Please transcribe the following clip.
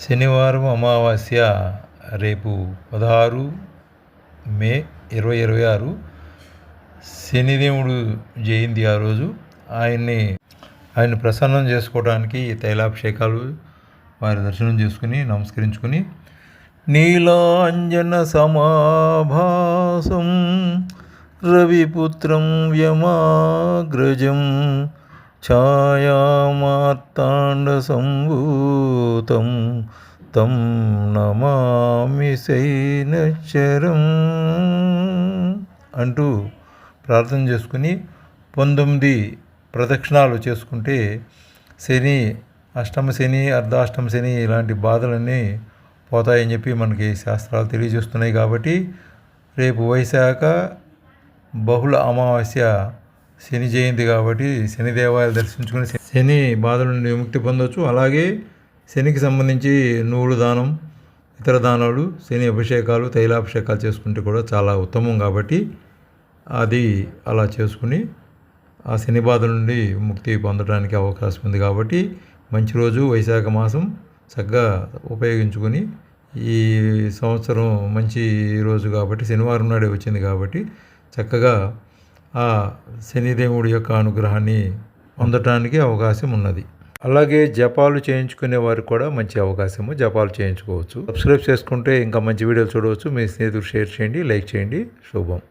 శనివారం అమావాస్య రేపు 16 మే 2026 శనిదేవుడు జయంతి. ఆ రోజు ఆయన ప్రసన్నం చేసుకోవడానికి తైలాభిషేకాలు వారి దర్శనం చేసుకుని నమస్కరించుకుని నీలాంజన సమాభాసం రవిపుత్రం వ్యమాగ్రజం ఛాయామార్తాండ సంభూతం తం నమామి శైనచరం అంటూ ప్రార్థన చేసుకుని 19 ప్రదక్షిణాలు చేసుకుంటే శని, అష్టమ శని, అర్ధాష్టమ శని ఇలాంటి బాధలన్నీ పోతాయని చెప్పి మనకి శాస్త్రాలు తెలియజేస్తున్నాయి. కాబట్టి రేపు వైశాఖ బహుళ అమావాస్య శని జయంతి కాబట్టి శని దేవాలయాలు దర్శించుకుని శని బాధల నుండి విముక్తి పొందవచ్చు. అలాగే శనికి సంబంధించి నువ్వులు దానం, ఇతర దానాలు, శని అభిషేకాలు, తైలాభిషేకాలు చేసుకుంటే కూడా చాలా ఉత్తమం. కాబట్టి అది అలా చేసుకుని ఆ శని బాధల నుండి ముక్తి పొందడానికి అవకాశం ఉంది. కాబట్టి మంచి రోజు వైశాఖ మాసం చక్కగా ఉపయోగించుకొని ఈ సంవత్సరం మంచి రోజు కాబట్టి శనివారం నాడే వచ్చింది కాబట్టి చక్కగా ఆ శనిదేవుడి యొక్క అనుగ్రహాన్ని పొందటానికి అవకాశం ఉన్నది. అలాగే జపాలు చేయించుకునే వారికి కూడా మంచి అవకాశము, జపాలు చేయించుకోవచ్చు. సబ్స్క్రైబ్ చేసుకుంటే ఇంకా మంచి వీడియోలు చూడవచ్చు. మీ స్నేహితులు షేర్ చేయండి, లైక్ చేయండి. శుభం.